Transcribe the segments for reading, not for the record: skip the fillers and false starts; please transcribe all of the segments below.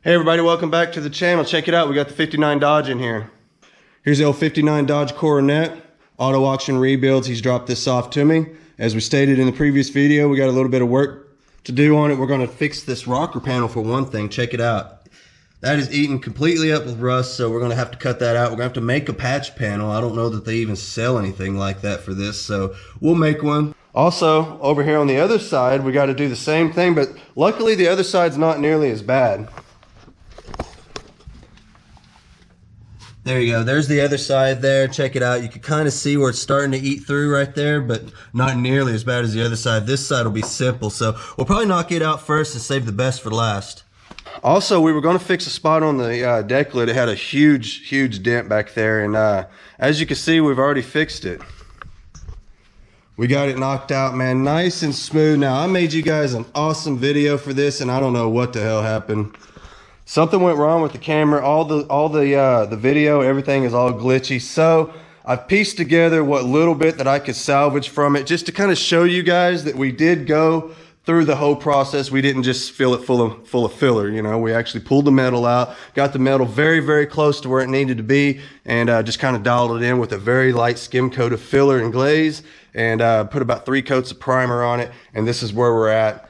Hey everybody, welcome back to the channel. Check it out, we got the 59 Dodge in here. Here's the old 59 Dodge Coronet, auto auction rebuilds. He's dropped this off to me. As we stated in the previous video, we got a little bit of work to do on it. We're gonna fix this rocker panel for one thing. Check it out. That is eaten completely up with rust, so we're gonna have to cut that out. We're gonna have to make a patch panel. I don't know that they even sell anything like that for this, so we'll make one. Also, over here on the other side, we gotta do the same thing, but luckily the other side's not nearly as bad. There you go. There's the other side there. Check it out. You can kind of see where it's starting to eat through right there, but not nearly as bad as the other side. This side will be simple, so we'll probably knock it out first and save the best for last. Also, we were going to fix a spot on the deck lid. It had a huge dent back there, and as you can see, we've already fixed it. We got it knocked out, man. Nice and smooth. Now, I made you guys an awesome video for this, and I don't know what the hell happened. Something went wrong with the camera. All the video, everything is all glitchy. So I've pieced together what little bit that I could salvage from it, just to kind of show you guys that we did go through the whole process. We didn't just fill it full of filler. You know, we actually pulled the metal out, got the metal very close to where it needed to be, and just kind of dialed it in with a very light skim coat of filler and glaze, and put about 3 coats of primer on it. And this is where we're at.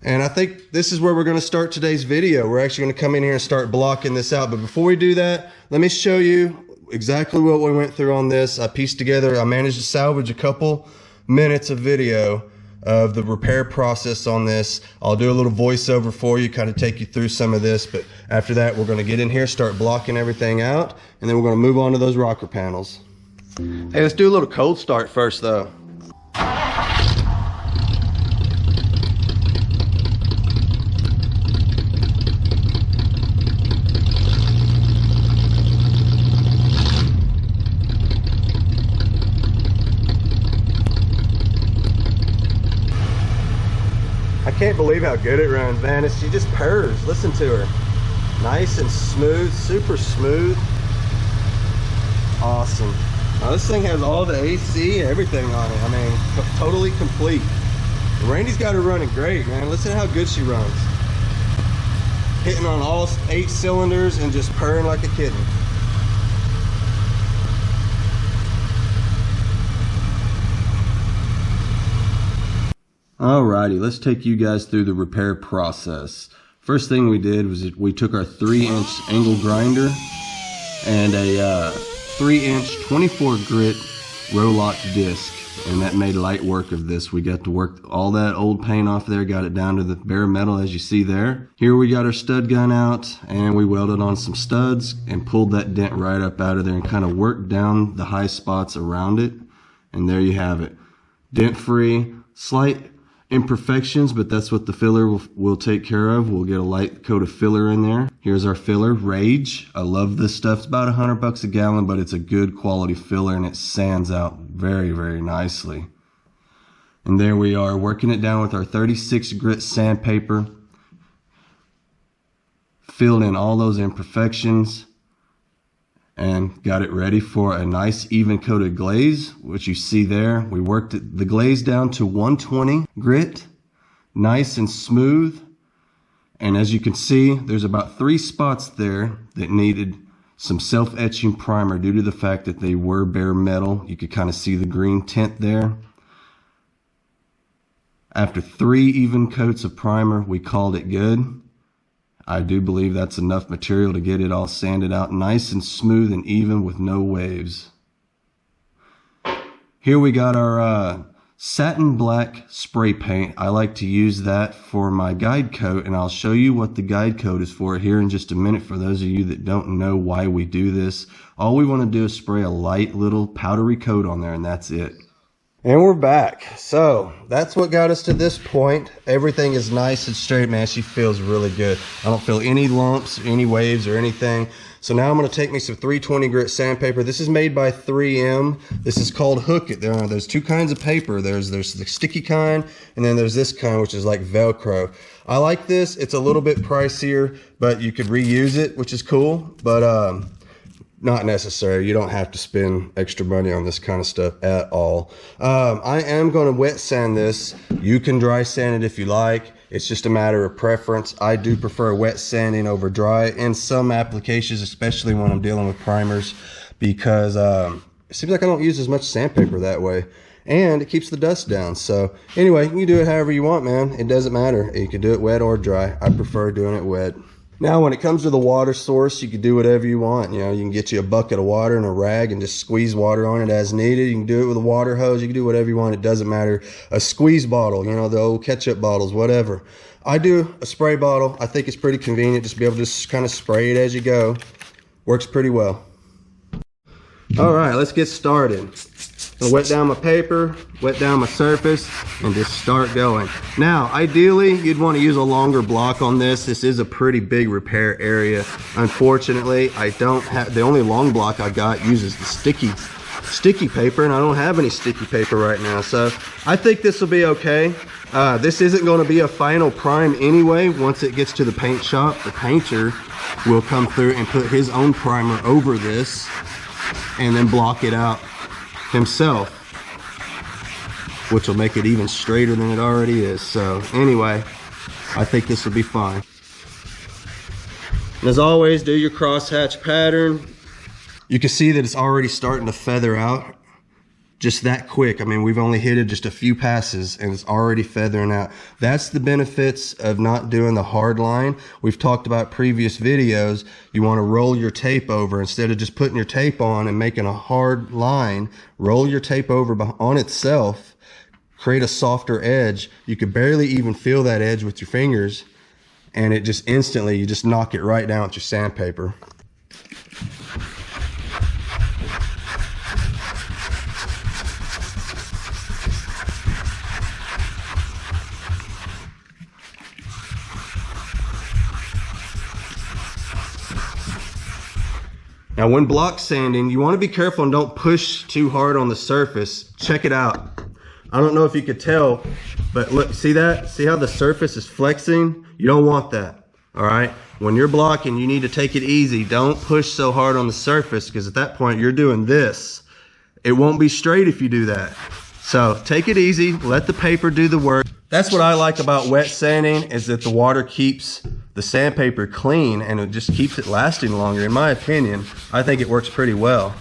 And I think this is where we're going to start today's video. We're actually going to come in here and start blocking this out. But before we do that, let me show you exactly what we went through on this. I pieced together, I managed to salvage a couple minutes of video of the repair process on this. I'll do a little voiceover for you, kind of take you through some of this. But after that, we're going to get in here, start blocking everything out, and then we're going to move on to those rocker panels. Hey, let's do a little cold start first though. I can't believe how good it runs, man. She just purrs. Listen to her. Nice and smooth, super smooth. Awesome. Now this thing has all the AC, everything on it. I mean, totally complete. Randy's got her running great, man. Listen to how good she runs. Hitting on all 8 cylinders and just purring like a kitten. Alrighty, let's take you guys through the repair process. First thing we did was we took our 3-inch angle grinder and a 3-inch 24 grit row-lock disc, and that made light work of this. We got to work all that old paint off there, got it down to the bare metal as you see there. Here we got our stud gun out, and we welded on some studs and pulled that dent right up out of there and kind of worked down the high spots around it. And there you have it. Dent free, slight imperfections, but that's what the filler will take care of. We'll get a light coat of filler in there. Here's our filler, Rage. I love this stuff. It's about $100 a gallon, but it's a good quality filler and it sands out very nicely. And there we are, working it down with our 36 grit sandpaper. Filled in all those imperfections and got it ready for a nice even coated glaze, which you see there. We worked the glaze down to 120 grit, nice and smooth. And as you can see, there's about 3 spots there that needed some self-etching primer due to the fact that they were bare metal. You could kind of see the green tint there. After 3 even coats of primer, we called it good. I do believe that's enough material to get it all sanded out nice and smooth and even with no waves. Here we got our satin black spray paint. I like to use that for my guide coat, and I'll show you what the guide coat is for here in just a minute for those of you that don't know why we do this. All we want to do is spray a light little powdery coat on there, and that's it. And we're back. So that's what got us to this point. Everything is nice and straight, man. She feels really good. I don't feel any lumps, any waves or anything. So now I'm going to take me some 320 grit sandpaper. This is made by 3M. This is called Hook It. There's 2 kinds of paper. There's the sticky kind, and then there's this kind, which is like Velcro. I like this. It's a little bit pricier, but you could reuse it, which is cool. But not necessary. You don't have to spend extra money on this kind of stuff at all. I am going to wet sand this. You can dry sand it if you like. It's just a matter of preference. I do prefer wet sanding over dry in some applications, especially when I'm dealing with primers, because it seems like I don't use as much sandpaper that way, and it keeps the dust down. So anyway, you can do it however you want, man. It doesn't matter. You can do it wet or dry. I prefer doing it wet. Now, when it comes to the water source, you can do whatever you want. You know, you can get you a bucket of water and a rag and just squeeze water on it as needed. You can do it with a water hose. You can do whatever you want. It doesn't matter. A squeeze bottle, you know, the old ketchup bottles, whatever. I do a spray bottle. I think it's pretty convenient just to be able to just kind of spray it as you go. Works pretty well. All right, let's get started. I'll wet down my paper, wet down my surface, and just start going. Now, ideally, you'd want to use a longer block on this. This is a pretty big repair area. Unfortunately, I don't have, the only long block I got uses the sticky paper, and I don't have any sticky paper right now. So I think this will be okay. This isn't going to be a final prime anyway. Once it gets to the paint shop, the painter will come through and put his own primer over this and then block it out himself, which will make it even straighter than it already is. So anyway, I think this will be fine. And as always, do your crosshatch pattern. You can see that it's already starting to feather out just that quick. I mean, we've only hit it just a few passes and it's already feathering out. That's the benefits of not doing the hard line. We've talked about previous videos. You want to roll your tape over instead of just putting your tape on and making a hard line. Roll your tape over on itself, create a softer edge. You could barely even feel that edge with your fingers, and it just instantly, you just knock it right down with your sandpaper. Now, when block sanding, you want to be careful and don't push too hard on the surface. Check it out. I don't know if you could tell, but look, see that? See how the surface is flexing? You don't want that, all right? When you're blocking, you need to take it easy. Don't push so hard on the surface, because at that point, you're doing this. It won't be straight if you do that. So take it easy, let the paper do the work. That's what I like about wet sanding, is that the water keeps the sandpaper clean and it just keeps it lasting longer. In my opinion, I think it works pretty well.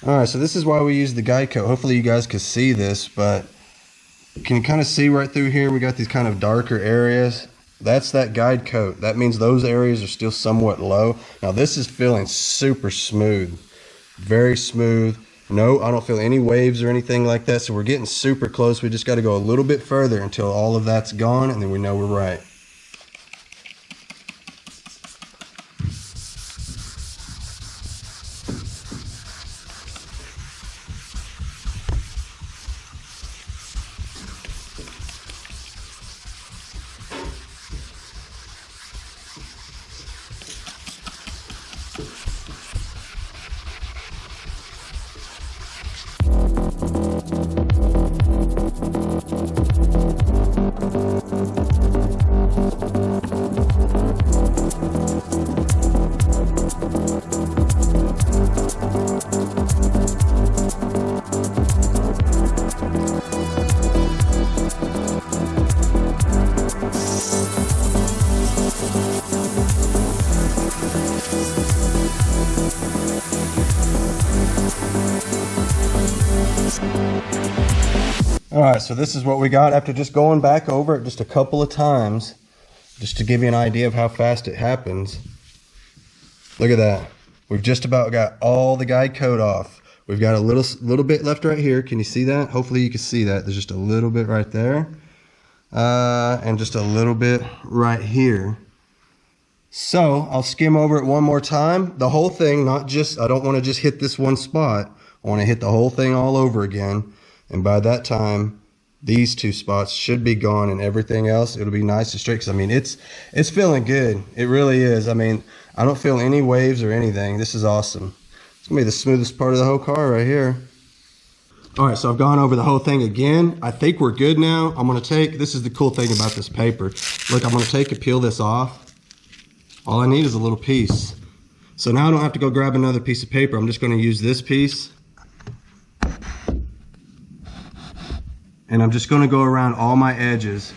All right, so this is why we use the guide coat. Hopefully you guys can see this, but can you kind of see right through here? We got these kind of darker areas. That's that guide coat. That means those areas are still somewhat low. Now this is feeling super smooth, very smooth. No, I don't feel any waves or anything like that. So we're getting super close. We just got to go a little bit further until all of that's gone, and then we know we're right. All right, so this is what we got after just going back over it just a couple of times, just to give you an idea of how fast it happens. Look at that. We've just about got all the guide coat off. We've got a little bit left right here. Can you see that? Hopefully you can see that. There's just a little bit right there. And just a little bit right here. So I'll skim over it one more time. The whole thing, not just, I don't want to just hit this one spot. I want to hit the whole thing all over again. And by that time, these two spots should be gone, and everything else, it'll be nice and straight. Because I mean, it's feeling good. It really is. I mean, I don't feel any waves or anything. This is awesome. It's gonna be the smoothest part of the whole car right here. All right, so I've gone over the whole thing again. I think we're good now. I'm gonna take, this is the cool thing about this paper. Look, I'm gonna take and peel this off. All I need is a little piece. So now I don't have to go grab another piece of paper. I'm just gonna use this piece. And I'm just gonna go around all my edges.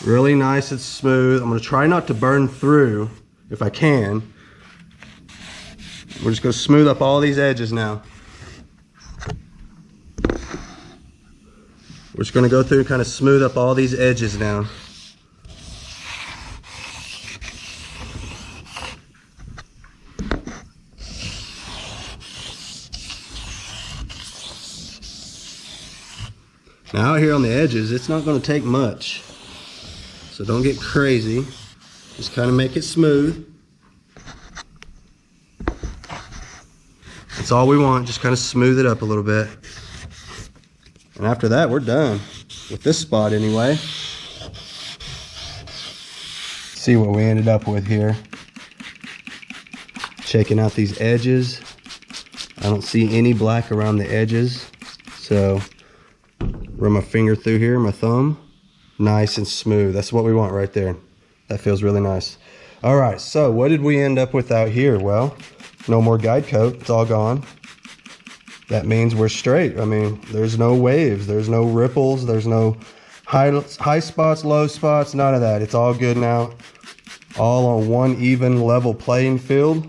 Really nice and smooth. I'm gonna try not to burn through if I can. We're just gonna smooth up all these edges now. We're just gonna go through and kind of smooth up all these edges now. Now out here on the edges, it's not gonna take much. So don't get crazy. Just kind of make it smooth. That's all we want, just kind of smooth it up a little bit. And after that, we're done with this spot anyway. See what we ended up with here. Checking out these edges. I don't see any black around the edges. So run my finger through here, my thumb. Nice and smooth. That's what we want right there. That feels really nice. All right, so what did we end up with out here? Well, no more guide coat. It's all gone. That means we're straight. I mean, there's no waves, there's no ripples, there's no high spots, low spots, none of that. It's all good now. All on one even level playing field.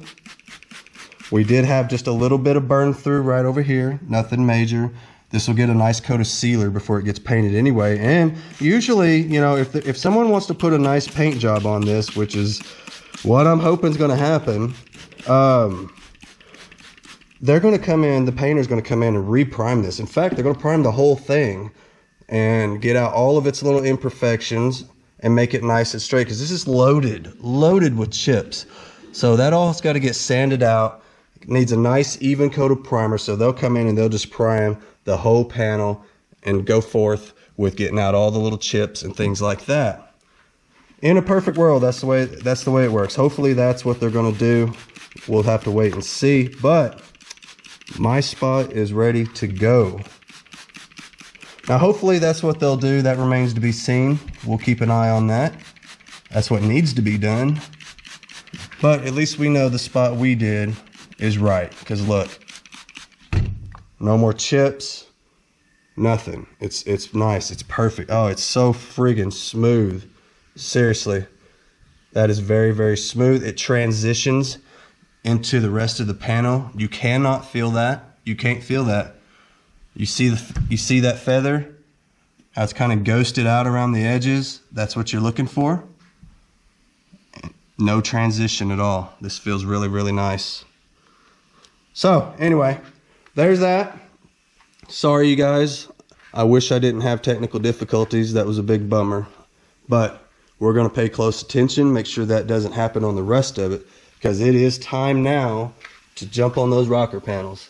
We did have just a little bit of burn through right over here, nothing major. This will get a nice coat of sealer before it gets painted anyway. And usually, you know, if someone wants to put a nice paint job on this, which is what I'm hoping is going to happen, they're going to come in, the painter's going to come in and re-prime this. In fact, they're going to prime the whole thing and get out all of its little imperfections and make it nice and straight, because this is loaded with chips. So that all's got to get sanded out. It needs a nice even coat of primer. So they'll come in and they'll just prime the whole panel and go forth with getting out all the little chips and things like that. In a perfect world, that's the way it works. Hopefully that's what they're going to do. We'll have to wait and see, but my spot is ready to go. Now hopefully that's what they'll do. That remains to be seen. We'll keep an eye on that. That's what needs to be done. But at least we know the spot we did is right, because look, no more chips, nothing. It's nice, it's perfect. Oh, it's so friggin' smooth. Seriously, that is very, very smooth. It transitions into the rest of the panel. You cannot feel that. You can't feel that. You see that feather? How it's kind of ghosted out around the edges? That's what you're looking for. No transition at all. This feels really, really nice. So anyway, there's that. Sorry, you guys. I wish I didn't have technical difficulties. That was a big bummer. But we're going to pay close attention, make sure that doesn't happen on the rest of it, because it is time now to jump on those rocker panels.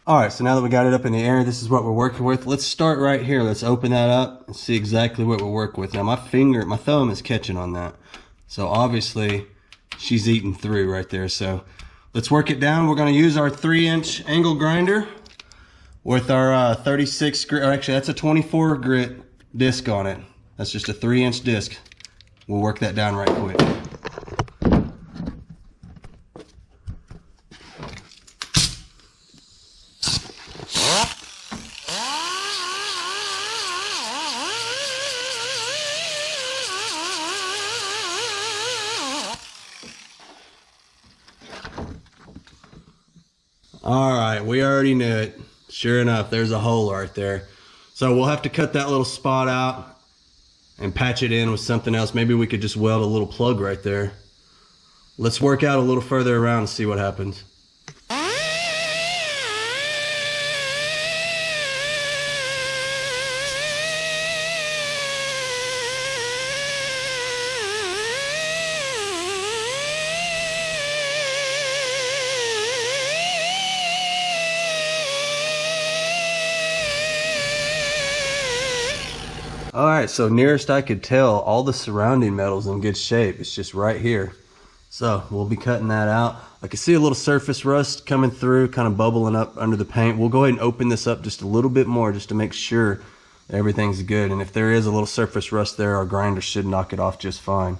All right, so now that we got it up in the air, this is what we're working with. Let's start right here. Let's open that up and see exactly what we're working with. Now my thumb is catching on that. So obviously she's eating through right there. So let's work it down. We're gonna use our 3-inch angle grinder with our 36 grit, or actually that's a 24 grit disc on it. That's just a 3-inch disc. We'll work that down right quick. All right, we already knew it. Sure enough, there's a hole right there. So we'll have to cut that little spot out and patch it in with something else. Maybe we could just weld a little plug right there. Let's work out a little further around and see what happens. All right, so nearest I could tell, all the surrounding metal's in good shape. It's just right here. So we'll be cutting that out. I can see a little surface rust coming through, kind of bubbling up under the paint. We'll go ahead and open this up just a little bit more just to make sure everything's good. And if there is a little surface rust there, our grinder should knock it off just fine.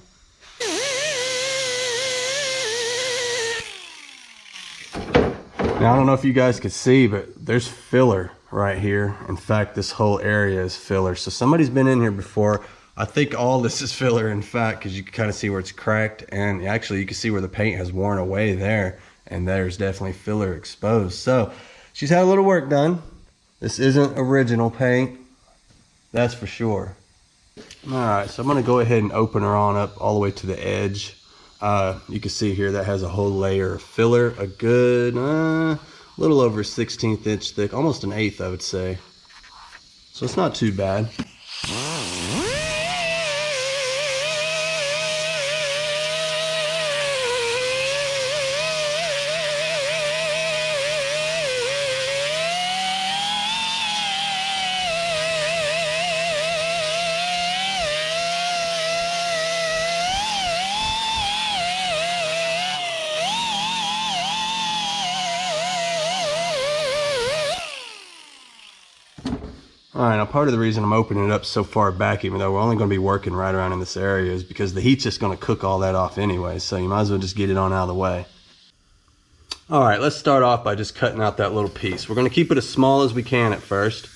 Now, I don't know if you guys could see, but there's filler right here. In fact, this whole area is filler. So somebody's been in here before. I think all this is filler, in fact, because you can kind of see where it's cracked, and actually you can see where the paint has worn away there, and there's definitely filler exposed. So she's had a little work done. This isn't original paint, that's for sure. All right, so I'm going to go ahead and open her on up all the way to the edge. You can see here that has a whole layer of filler, a good little over 1/16 inch thick, almost an 1/8 I would say. So it's not too bad. All right, now part of the reason I'm opening it up so far back, even though we're only going to be working right around in this area, is because the heat's just going to cook all that off anyway, so you might as well just get it on out of the way. All right, let's start off by just cutting out that little piece. We're going to keep it as small as we can at first.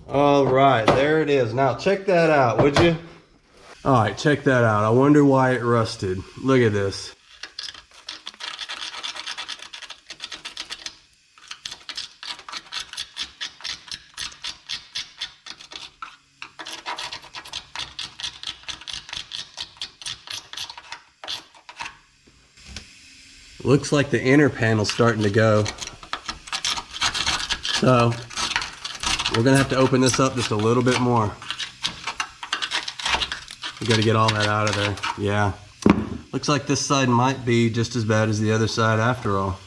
All right, there it is. Now check that out, would you? All right, check that out. I wonder why it rusted. Look at this. Looks like the inner panel's starting to go. So we're gonna have to open this up just a little bit more. We gotta get all that out of there. Yeah. Looks like this side might be just as bad as the other side after all.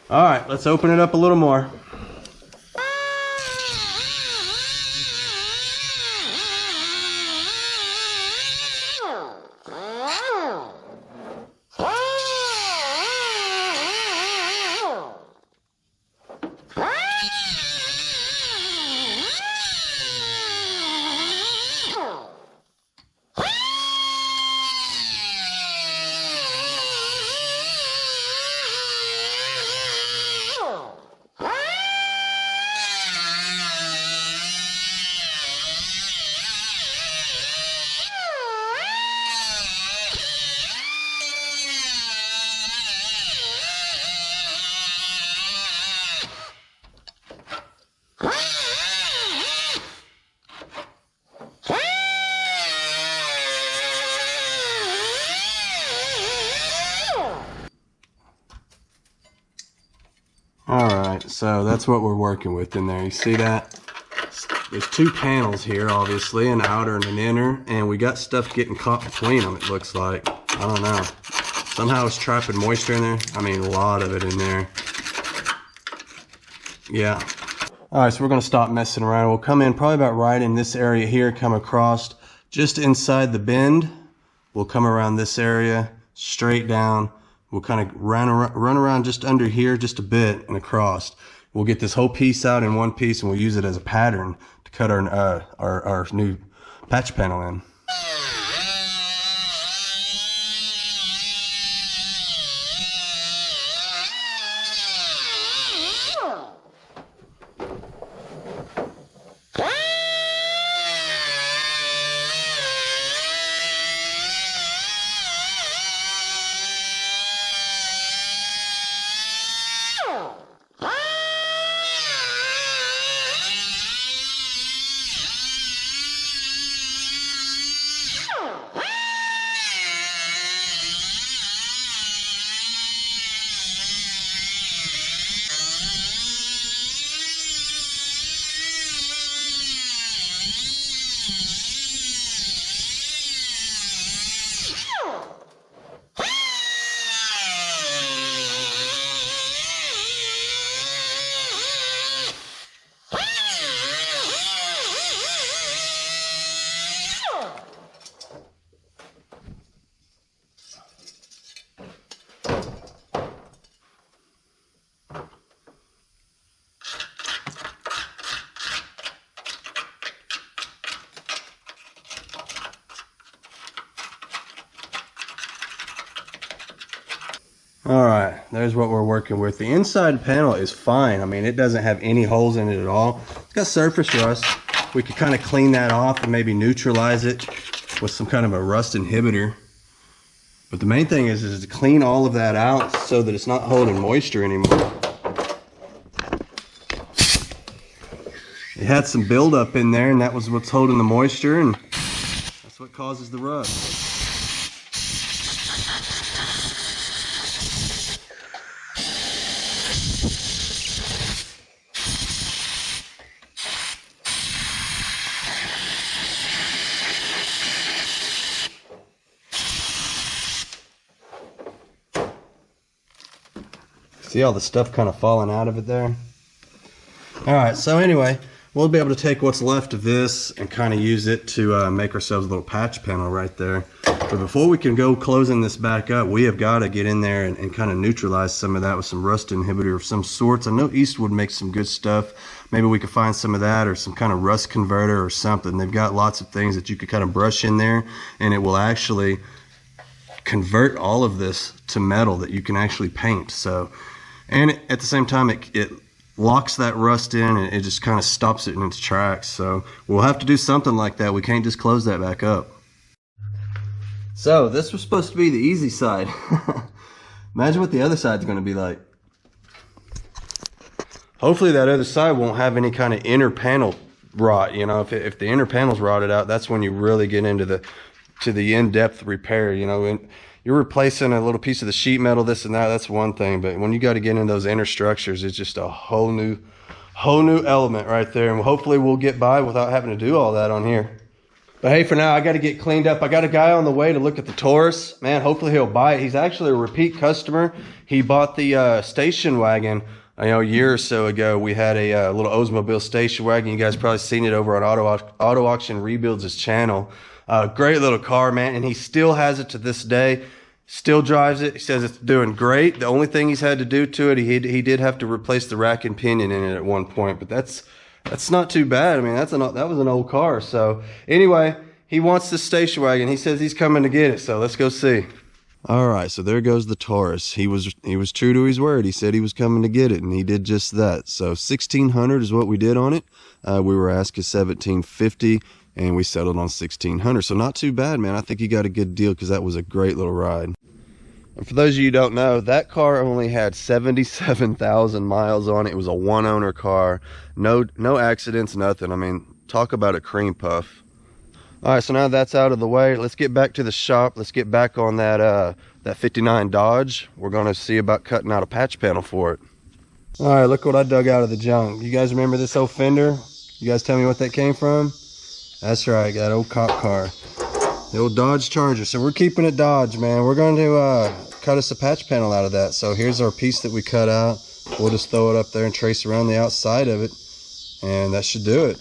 All right, let's open it up a little more. So that's what we're working with in there. You see that? There's two panels here, obviously, an outer and an inner, and we got stuff getting caught between them, it looks like. I don't know. Somehow it's trapping moisture in there. I mean, a lot of it in there. Yeah. All right, so we're gonna stop messing around. We'll come in probably about right in this area here, come across just inside the bend. We'll come around this area, straight down. We'll kind of run around just under here, just a bit, and across. We'll get this whole piece out in one piece, and we'll use it as a pattern to cut our new patch panel in. All right, there's what we're working with. The inside panel is fine. I mean, it doesn't have any holes in it at all. It's got surface rust. We could kind of clean that off and maybe neutralize it with some kind of a rust inhibitor. But the main thing is to clean all of that out so that it's not holding moisture anymore. It had some buildup in there, and that was what's holding the moisture, and that's what causes the rust. See all the stuff kind of falling out of it there? All right, so anyway, we'll be able to take what's left of this and kind of use it to make ourselves a little patch panel right there. But before we can go closing this back up, we have got to get in there and kind of neutralize some of that with some rust inhibitor of some sorts. I know Eastwood makes some good stuff. Maybe we could find some of that or some kind of rust converter or something. They've got lots of things that you could kind of brush in there, and it will actually convert all of this to metal that you can actually paint. So, and at the same time, it locks that rust in, and it just kind of stops it in its tracks. So we'll have to do something like that. We can't just close that back up. So this was supposed to be the easy side. Imagine what the other side's going to be like. Hopefully that other side won't have any kind of inner panel rot. You know, if the inner panel's rotted out, that's when you really get into the in-depth repair. You know, and you're replacing a little piece of the sheet metal, this and that, that's one thing. But when you got to get into those inner structures, it's just a whole new element right there. And hopefully we'll get by without having to do all that on here. But hey, for now, I got to get cleaned up. I got a guy on the way to look at the Taurus. Man, hopefully he'll buy it. He's actually a repeat customer. He bought the station wagon. I know a year or so ago, we had a little Oldsmobile station wagon. You guys probably seen it over on Auto Auction Rebuilds' channel. Great little car, man. And he still has it to this day. Still drives it. He says it's doing great. The only thing he's had to do to it, he did have to replace the rack and pinion in it at one point, but that's not too bad. I mean, that was an old car. So anyway, he wants this station wagon. He says he's coming to get it. So let's go see. All right, so there goes the Taurus. He was true to his word. He said he was coming to get it, and he did just that. So $1,600 is what we did on it. We were asking $1,750, and we settled on $1,600. So not too bad, man. I think he got a good deal because that was a great little ride. And for those of you who don't know, that car only had 77,000 miles on it. It was a one-owner car. No accidents, nothing. I mean, talk about a cream puff. All right, so now that's out of the way, let's get back to the shop. Let's get back on that 59 Dodge. We're going to see about cutting out a patch panel for it. All right, look what I dug out of the junk. You guys remember this old fender? You guys tell me what that came from? That's right, that old cop car. The old Dodge Charger. So we're keeping it Dodge, man. We're going to cut us a patch panel out of that. So here's our piece that we cut out. We'll just throw it up there and trace around the outside of it. And that should do it.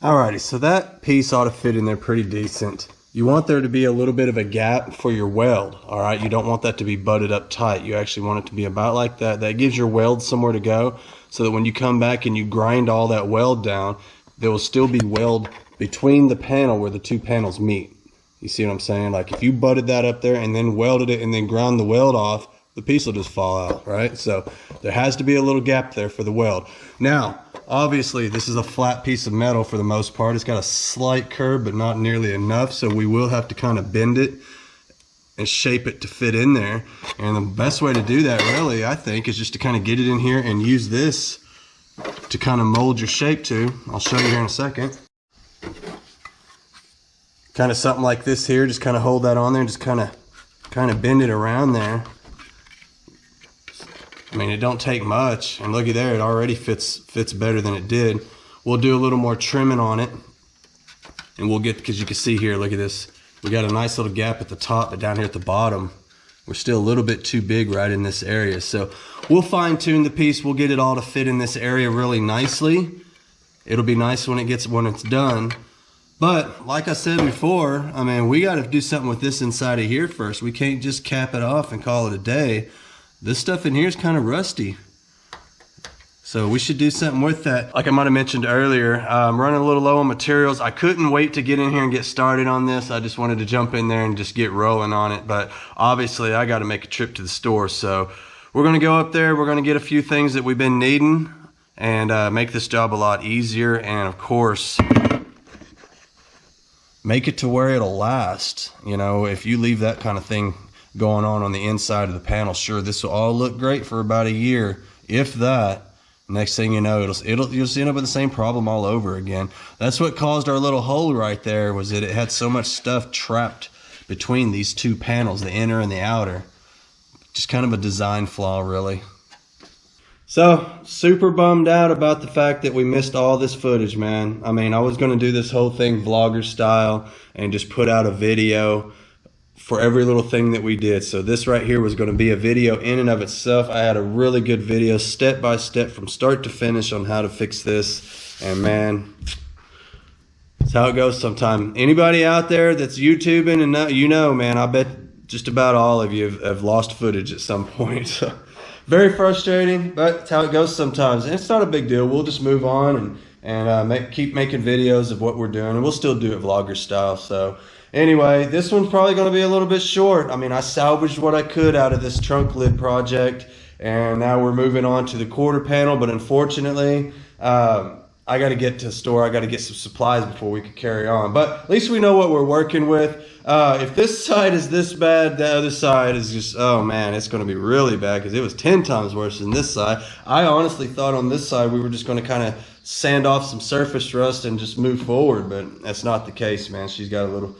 Alrighty, so that piece ought to fit in there pretty decent. You want there to be a little bit of a gap for your weld, alright? You don't want that to be butted up tight. You actually want it to be about like that. That gives your weld somewhere to go, so that when you come back and you grind all that weld down, there will still be weld between the panel where the two panels meet. You see what I'm saying? Like if you butted that up there and then welded it and then ground the weld off, the piece will just fall out, right? So there has to be a little gap there for the weld. Now, obviously this is a flat piece of metal for the most part. It's got a slight curve, but not nearly enough. So we will have to kind of bend it and shape it to fit in there. And the best way to do that really, I think, is just to kind of get it in here and use this to kind of mold your shape to. I'll show you here in a second. Kind of something like this here, just kind of hold that on there and just kind of bend it around there. I mean, it don't take much, and looky there, it already fits better than it did. We'll do a little more trimming on it, and we'll get, because you can see here, look at this. We got a nice little gap at the top, but down here at the bottom, we're still a little bit too big right in this area. So we'll fine tune the piece. We'll get it all to fit in this area really nicely. It'll be nice when it's done. But like I said before, I mean, we got to do something with this inside of here first. We can't just cap it off and call it a day. This stuff in here is kind of rusty. So we should do something with that. Like I might have mentioned earlier, I'm running a little low on materials. I couldn't wait to get in here and get started on this. I just wanted to jump in there and just get rolling on it. But obviously I got to make a trip to the store. So we're going to go up there. We're going to get a few things that we've been needing and make this job a lot easier. And of course, make it to where it'll last. You know, if you leave that kind of thing going on the inside of the panel, sure, this will all look great for about a year, if that. Next thing you know, you'll just end up with the same problem all over again. That's what caused our little hole right there, was that it had so much stuff trapped between these two panels, the inner and the outer. Just kind of a design flaw, really. So, super bummed out about the fact that we missed all this footage, man. I mean, I was going to do this whole thing vlogger style and just put out a video for every little thing that we did. So this right here was going to be a video in and of itself. I had a really good video step by step from start to finish on how to fix this. And man, that's how it goes sometimes. Anybody out there that's YouTubing and you know, man, I bet just about all of you have lost footage at some point. So very frustrating, but that's how it goes sometimes. And it's not a big deal. We'll just move on and keep making videos of what we're doing, and we'll still do it vlogger style. So anyway, this one's probably going to be a little bit short. I mean, I salvaged what I could out of this trunk lid project, and now we're moving on to the quarter panel. But unfortunately, I got to get to the store. I got to get some supplies before we can carry on. But at least we know what we're working with. If this side is this bad, the other side is just, oh man, it's going to be really bad, because it was 10 times worse than this side. I honestly thought on this side we were just going to kind of sand off some surface rust and just move forward, but that's not the case, man. She's got a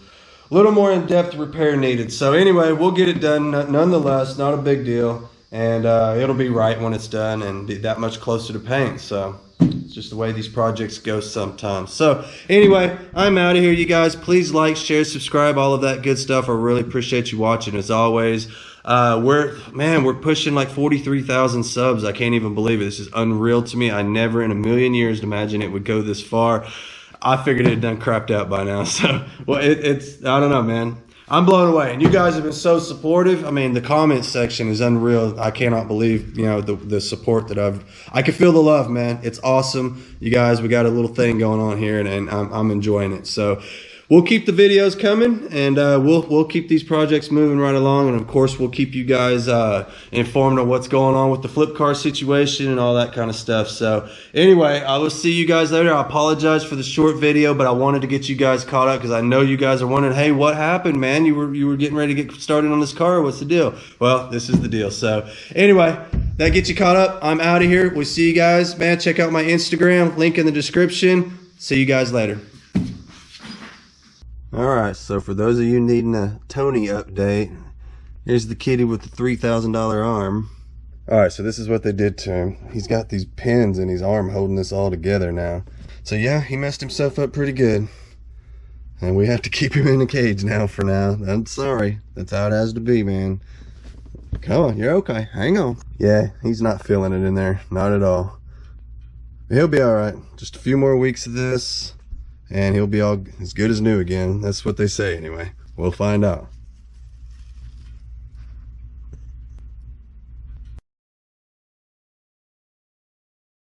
little more in-depth repair needed. So anyway, we'll get it done nonetheless, not a big deal. And it'll be right when it's done and be that much closer to paint. So it's just the way these projects go sometimes. So anyway, I'm out of here, you guys. Please like, share, subscribe, all of that good stuff. I really appreciate you watching as always. We're pushing like 43,000 subs. I can't even believe it. This is unreal to me. I never in a million years imagined it would go this far. I figured it had done crapped out by now. So, well, it's I don't know, man. I'm blown away, and you guys have been so supportive. I mean, the comment section is unreal. I cannot believe, you know, the support that I can feel the love, man. It's awesome. You guys, we got a little thing going on here, and I'm enjoying it. So we'll keep the videos coming, and we'll keep these projects moving right along, and of course we'll keep you guys informed on what's going on with the flip car situation and all that kind of stuff. So anyway, I will see you guys later. I apologize for the short video, but I wanted to get you guys caught up because I know you guys are wondering, hey, what happened, man? You were getting ready to get started on this car. What's the deal? Well, this is the deal. So anyway, that gets you caught up. I'm out of here. We'll see you guys, man. Check out my Instagram, link in the description. See you guys later. Alright, so for those of you needing a Tony update, here's the kitty with the $3,000 arm. Alright, so this is what they did to him. He's got these pins in his arm holding this all together now. So yeah, he messed himself up pretty good. And we have to keep him in a cage now for now. I'm sorry. That's how it has to be, man. Come on, you're okay. Hang on. Yeah, he's not feeling it in there. Not at all. He'll be alright. Just a few more weeks of this, and he'll be all as good as new again. That's what they say anyway. We'll find out.